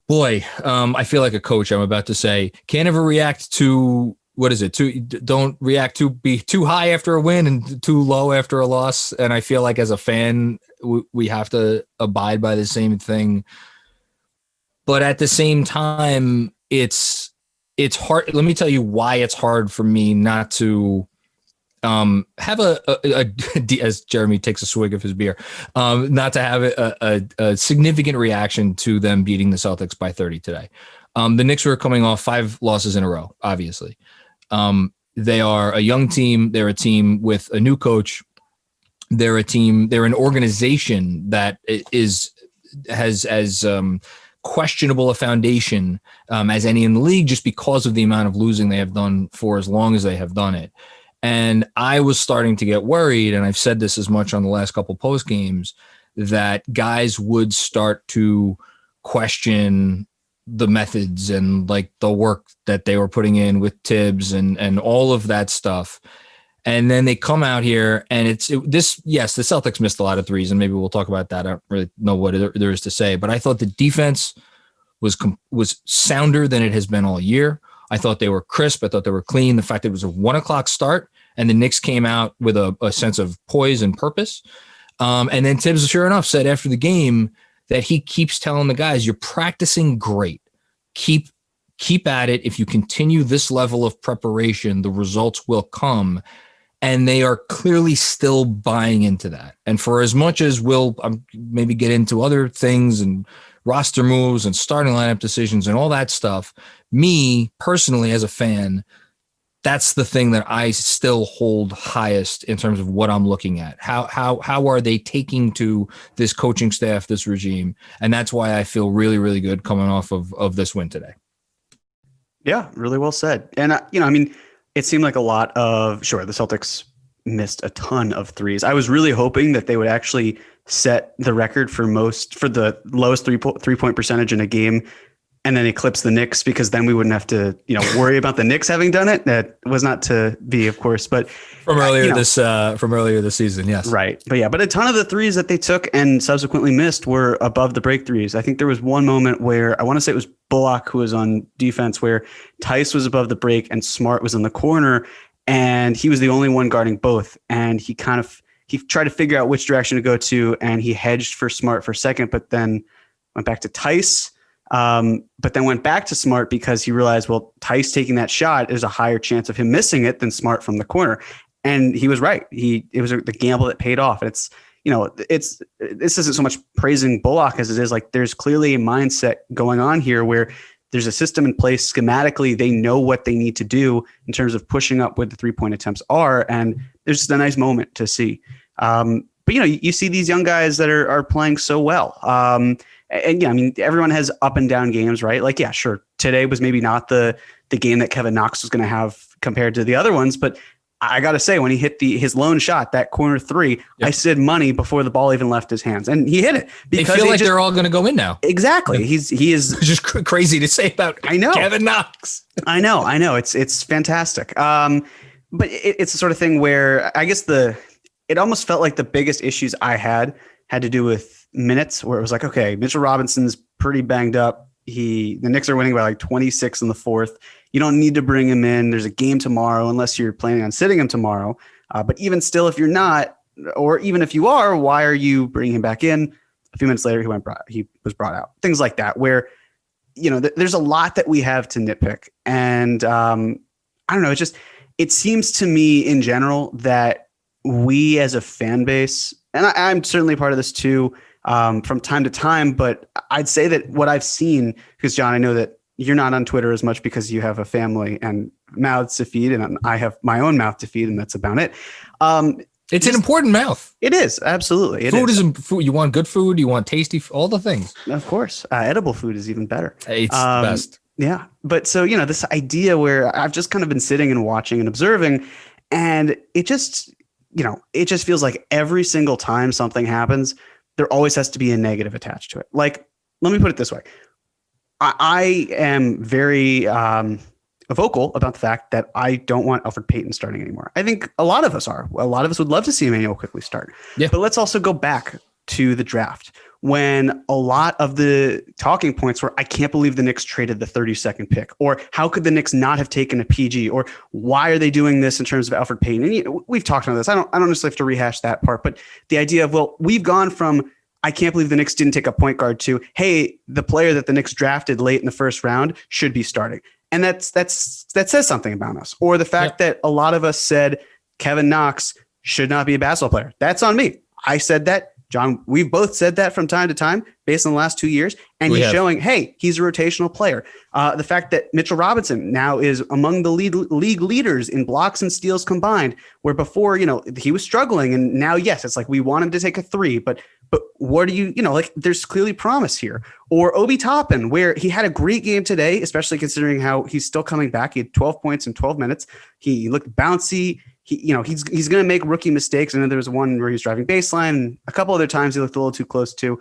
Boy, I feel like a coach. I'm about to say, can't ever react to, what is it? Don't react to be too high after a win and too low after a loss. And I feel like as a fan, we have to abide by the same thing. But at the same time, it's hard. Let me tell you why it's hard for me not to have as Jeremy takes a swig of his beer, not to have a significant reaction to them beating the Celtics by 30 today. The Knicks were coming off 5 losses in a row, obviously. They are a young team. They're a team with a new coach. They're an organization that has as questionable a foundation as any in the league, just because of the amount of losing they have done for as long as they have done it. And I was starting to get worried, and I've said this as much on the last couple post games, that guys would start to question the methods and like the work that they were putting in with Tibbs and all of that stuff. And then they come out here and yes, the Celtics missed a lot of threes, and maybe we'll talk about that. I don't really know what there is to say, but I thought the defense was sounder than it has been all year. I thought they were crisp. I thought they were clean. The fact that it was a 1:00 start and the Knicks came out with a sense of poise and purpose. And then Tibbs, sure enough, said after the game that he keeps telling the guys, you're practicing great. Keep at it. If you continue this level of preparation, the results will come. And they are clearly still buying into that. And for as much as we'll maybe get into other things and roster moves and starting lineup decisions and all that stuff, me personally as a fan, that's the thing that I still hold highest in terms of what I'm looking at. How are they taking to this coaching staff, this regime? And that's why I feel really, really good coming off of this win today. Yeah, really well said. And, it seemed like a lot of, sure, the Celtics missed a ton of threes. I was really hoping that they would actually set the record for the lowest three-point percentage in a game and then eclipse the Knicks, because then we wouldn't have to, worry about the Knicks having done it. That was not to be, of course, but from earlier this season. Yes. Right. But a ton of the threes that they took and subsequently missed were above the break threes. I think there was one moment where I want to say it was Bullock who was on defense, where Tice was above the break and Smart was in the corner, and he was the only one guarding both. And he tried to figure out which direction to go to, and he hedged for Smart for a second, but then went back to Tice. But then went back to Smart because he realized, well, Tice taking that shot is a higher chance of him missing it than Smart from the corner. And he was right. It was the gamble that paid off. And this isn't so much praising Bullock as it is like, there's clearly a mindset going on here where there's a system in place schematically. They know what they need to do in terms of pushing up where the 3-point attempts are. And there's just a nice moment to see. But you see these young guys that are playing so well. And yeah, everyone has up and down games, right? Like, yeah, sure. Today was maybe not the game that Kevin Knox was going to have compared to the other ones, but I got to say, when he hit his lone shot, that corner 3, yep, I said money before the ball even left his hands, and he hit it. Because they feel like they're all going to go in now. Exactly. Yeah. He is just crazy to say about. I know Kevin Knox. I know. It's fantastic. But it's the sort of thing where I guess it almost felt like the biggest issues I had to do with minutes, where it was like, okay, Mitchell Robinson's pretty banged up. The Knicks are winning by like 26 in the fourth. You don't need to bring him in. There's a game tomorrow, unless you're planning on sitting him tomorrow. But even still, if you're not, or even if you are, why are you bringing him back in? A few minutes later, he was brought out. Things like that, where, there's a lot that we have to nitpick. And I don't know. It seems to me in general that we as a fan base, and I'm certainly part of this too, from time to time, but I'd say that what I've seen, because John, I know that you're not on Twitter as much because you have a family and mouths to feed, and I have my own mouth to feed, and that's about it. It's an important mouth. It is, absolutely. Food is food. You want good food. You want tasty, all the things. Of course. Edible food is even better. It's the best. Yeah. But so, this idea where I've just kind of been sitting and watching and observing, and it just feels like every single time something happens, there always has to be a negative attached to it. Like, let me put it this way. I am very vocal about the fact that I don't want Elfrid Payton starting anymore. I think a lot of us are. A lot of us would love to see Emmanuel Quickley start. Yeah. But let's also go back to the draft. when a lot of the talking points were, I can't believe the Knicks traded the 32nd pick, or how could the Knicks not have taken a PG, or why are they doing this in terms of Alfred Payton? And we've talked about this. I don't necessarily have to rehash that part, but the idea of, well, we've gone from, I can't believe the Knicks didn't take a point guard to, hey, the player that the Knicks drafted late in the first round should be starting. And that says something about us. Or the fact that a lot of us said Kevin Knox should not be a basketball player. That's on me. I said that. John, we've both said that from time to time based on the last 2 years. And he's showing, hey, he's a rotational player. The fact that Mitchell Robinson now is among the league leaders in blocks and steals combined, where before, he was struggling. And now, yes, it's like we want him to take a three, but what do like there's clearly promise here. Or Obi Toppin, where he had a great game today, especially considering how he's still coming back. He had 12 points in 12 minutes. He looked bouncy. He's going to make rookie mistakes. And then there was one where he was driving baseline, and a couple other times he looked a little too close to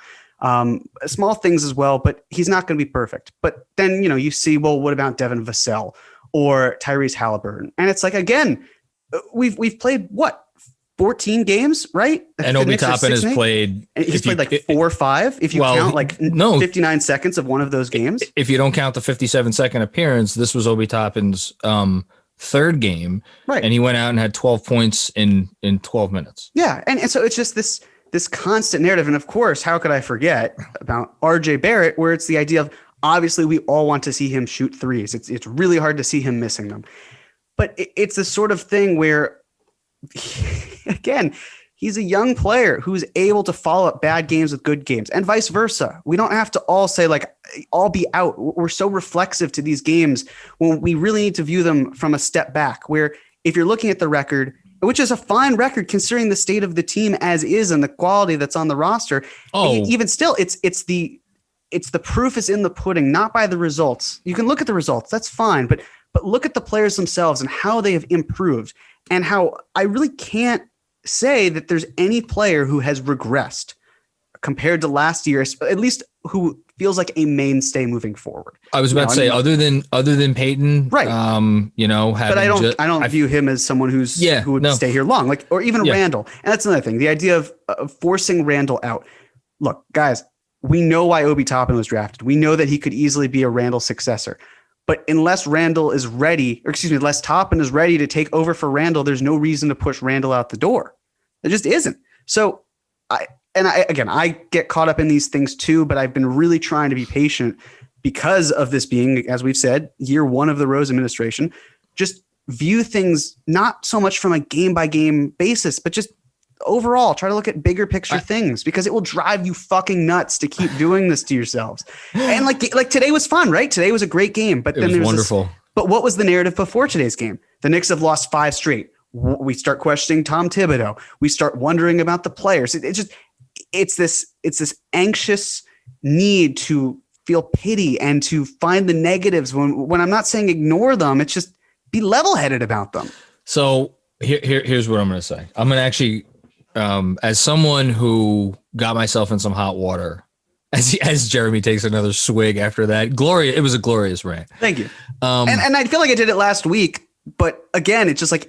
small things as well, but he's not going to be perfect. But then, you see, well, what about Devin Vassell or Tyrese Halliburton? And it's like, again, we've played 14 games, right? And Obi Toppin has played. He's played like 4 or 5. If you count 59 seconds of one of those games. If you don't count the 57-second appearance, this was Obi Toppin's third game, right? And he went out and had 12 points in 12 minutes. Yeah, and so it's just this constant narrative. And of course, how could I forget about RJ Barrett, where it's the idea of, obviously we all want to see him shoot threes. It's really hard to see him missing them. But it's the sort of thing where, again, he's a young player who's able to follow up bad games with good games, and vice versa. We don't have to all say, like, all be out. We're so reflexive to these games when we really need to view them from a step back, where if you're looking at the record, which is a fine record considering the state of the team as is and the quality that's on the roster, even still, it's the proof is in the pudding, not by the results. You can look at the results, that's fine, but look at the players themselves and how they have improved, and how I really can't say that there's any player who has regressed compared to last year, at least who feels like a mainstay moving forward. I was about to say, other than Peyton, right? But I don't view him as someone who would stay here long, or even Randall. And that's another thing, the idea of forcing Randall out. Look, guys, we know why Obi Toppin was drafted. We know that he could easily be a Randall successor. But unless Toppin is ready to take over for Randall, there's no reason to push Randall out the door. It just isn't. So I get caught up in these things too, but I've been really trying to be patient because of this being, as we've said, year one of the Rose administration. Just view things not so much from a game by game basis, but just overall try to look at bigger picture things, because it will drive you fucking nuts to keep doing this to yourselves. And like today was fun, right? Today was a great game, but then there's wonderful. But what was the narrative before today's game? The Knicks have lost 5 straight. We start questioning Tom Thibodeau. We start wondering about the players. It's this anxious need to feel pity and to find the negatives when I'm not saying ignore them. It's just be level-headed about them. So here's what I'm going to say. I'm going to actually, as someone who got myself in some hot water, as Jeremy takes another swig after that, it was a glorious rant. Thank you. And I feel like I did it last week, but again, it's just like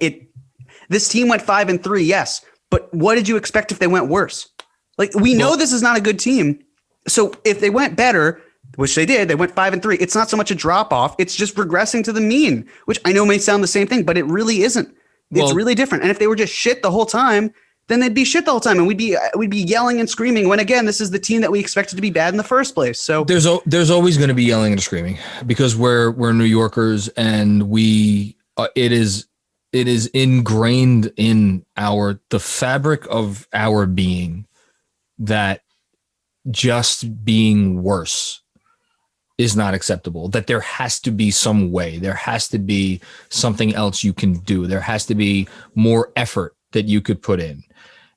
this team went 5-3. Yes. But what did you expect if they went worse? Like, we know this is not a good team. So if they went better, which they did, they went 5-3. It's not so much a drop off. It's just regressing to the mean, which I know may sound the same thing, but it really isn't. It's really different. And if they were just shit the whole time, then they'd be shit the whole time, and we'd be yelling and screaming when, again, this is the team that we expected to be bad in the first place. So there's always going to be yelling and screaming, because we're New Yorkers, and it is ingrained in the fabric of our being that just being worse is not acceptable, that there has to be some way, there has to be something else you can do, there has to be more effort that you could put in,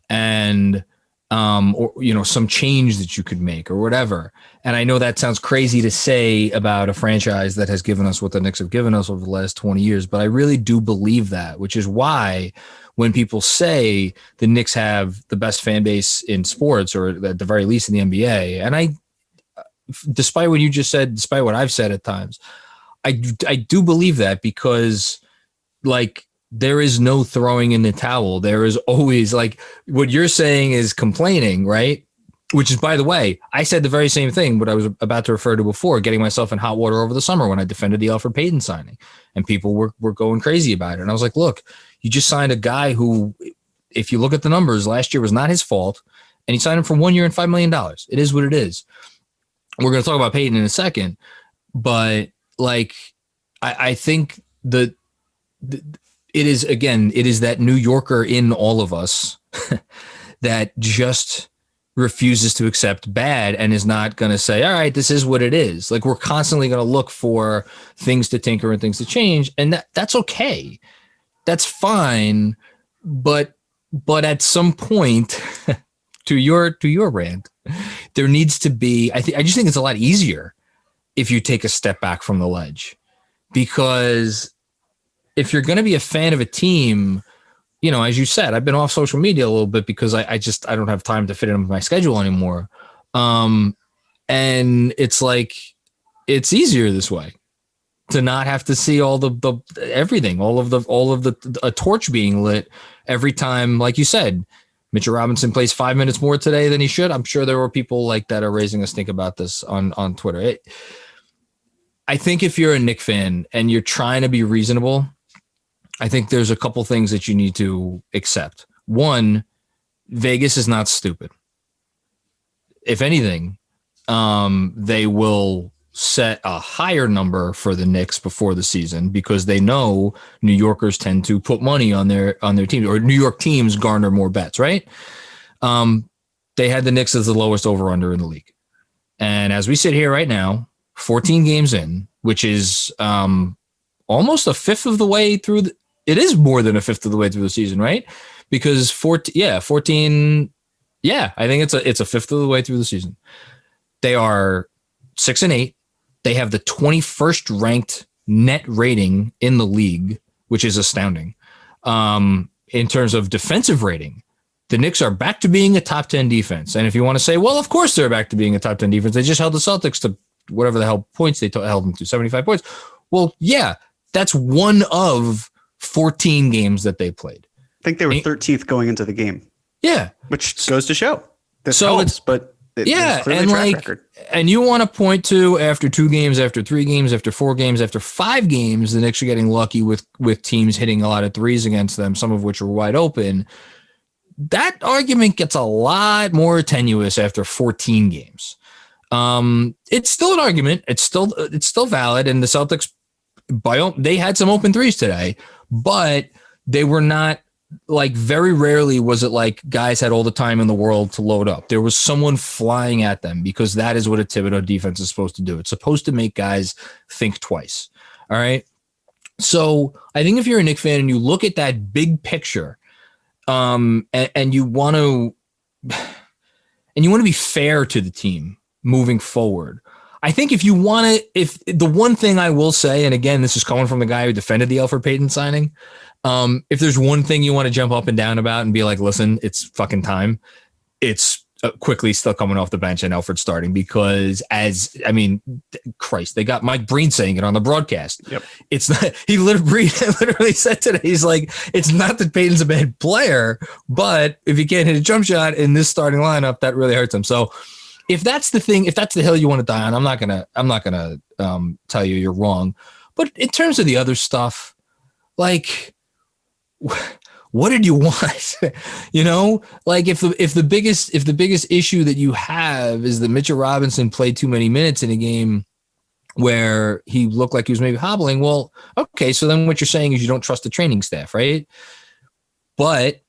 and or some change that you could make or whatever. And I know that sounds crazy to say about a franchise that has given us what the Knicks have given us over the last 20 years, but I really do believe that, which is why when people say the Knicks have the best fan base in sports, or at the very least in the NBA, and despite what you just said, despite what I've said at times, I do believe that, because like, there is no throwing in the towel. There is always, like, what you're saying is complaining, right? Which is, by the way, I said the very same thing, what I was about to refer to before, getting myself in hot water over the summer when I defended the Elfrid Payton signing. And people were going crazy about it. And I was like, look, you just signed a guy who, if you look at the numbers, last year was not his fault. And he signed him for 1 year and $5 million. It is what it is. We're going to talk about Payton in a second. But, like, I think it is that New Yorker in all of us that just refuses to accept bad and is not going to say, all right, this is what it is. Like, we're constantly going to look for things to tinker and things to change. And that's okay. That's fine. But at some point, to your rant, there needs to be, I just think it's a lot easier if you take a step back from the ledge, because if you're going to be a fan of a team, you know, as you said, I've been off social media a little bit because I don't have time to fit it in with my schedule anymore. And it's like, it's easier this way to not have to see all the everything, all of the a torch being lit every time. Like you said, Mitchell Robinson plays 5 minutes more today than he should. I'm sure there were people like that are raising a stink about this on Twitter. I think if you're a Knicks fan and you're trying to be reasonable, I think there's a couple things that you need to accept. One, Vegas is not stupid. If anything, they will set a higher number for the Knicks before the season because they know New Yorkers tend to put money on their team, or New York teams garner more bets, right? They had the Knicks as the lowest over-under in the league. And as we sit here right now, 14 games in, which is almost a fifth of the way through it is more than a fifth of the way through the season, right? Because 14, I think it's a fifth of the way through the season. They are 6-8. They have the 21st ranked net rating in the league, which is astounding. In terms of defensive rating, the Knicks are back to being a top 10 defense. And if you want to say, well, of course they're back to being a top 10 defense. They just held the Celtics to whatever the hell points they held them to, 75 points. Well, yeah, that's one of 14 games that they played. I think they were 13th going into the game. Yeah. Which goes to show. This so helps, but yeah, and and you want to point to after 2 games, after 3 games, after 4 games, after 5 games, the Knicks are getting lucky with teams hitting a lot of threes against them, some of which were wide open. That argument gets a lot more tenuous after 14 games. It's still an argument. It's still valid, and the Celtics, they had some open threes today, but they were not, like, very rarely was it like guys had all the time in the world to load up. There was someone flying at them because that is what a Thibodeau defense is supposed to do. It's supposed to make guys think twice. All right. So I think if you're a Knicks fan and you look at that big picture, and you want to be fair to the team moving forward, I think if the one thing I will say, and again, this is coming from the guy who defended the Elfrid Payton signing, if there's one thing you want to jump up and down about and be like, listen, it's fucking time, it's quickly still coming off the bench and Elfrid starting, because Christ, they got Mike Breen saying it on the broadcast. Yep. It's not, he literally said today, he's like, it's not that Payton's a bad player, but if he can't hit a jump shot in this starting lineup, that really hurts him. So if that's the thing, if that's the hill you want to die on, I'm not gonna tell you you're wrong. But in terms of the other stuff, like, what did you want? You know, like if the biggest issue that you have is that Mitchell Robinson played too many minutes in a game where he looked like he was maybe hobbling, well, okay, so then what you're saying is you don't trust the training staff, right? But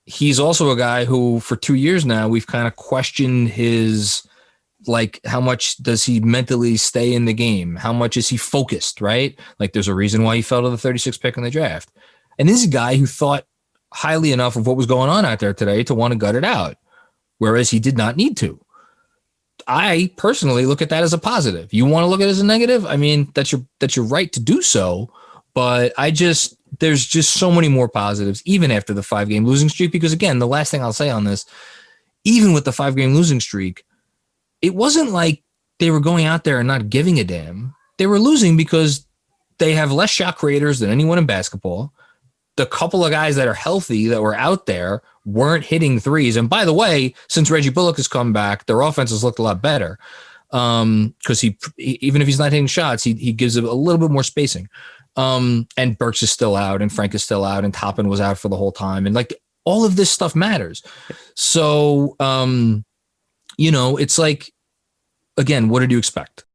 he's also a guy who, for 2 years now, we've kind of questioned his, like, how much does he mentally stay in the game? How much is he focused, right? Like, there's a reason why he fell to the 36th pick in the draft. And this is a guy who thought highly enough of what was going on out there today to want to gut it out, whereas he did not need to. I personally look at that as a positive. You want to look at it as a negative? I mean, that's your right to do so, but there's just so many more positives, even after the 5-game losing streak, because again, the last thing I'll say on this, even with the 5-game losing streak, it wasn't like they were going out there and not giving a damn. They were losing because they have less shot creators than anyone in basketball. The couple of guys that are healthy that were out there weren't hitting threes. And by the way, since Reggie Bullock has come back, their offense has looked a lot better. Because he even if he's not hitting shots, he gives it a little bit more spacing. And Burks is still out, and Frank is still out, and Toppin was out for the whole time, and like all of this stuff matters. So, it's like, again, what did you expect?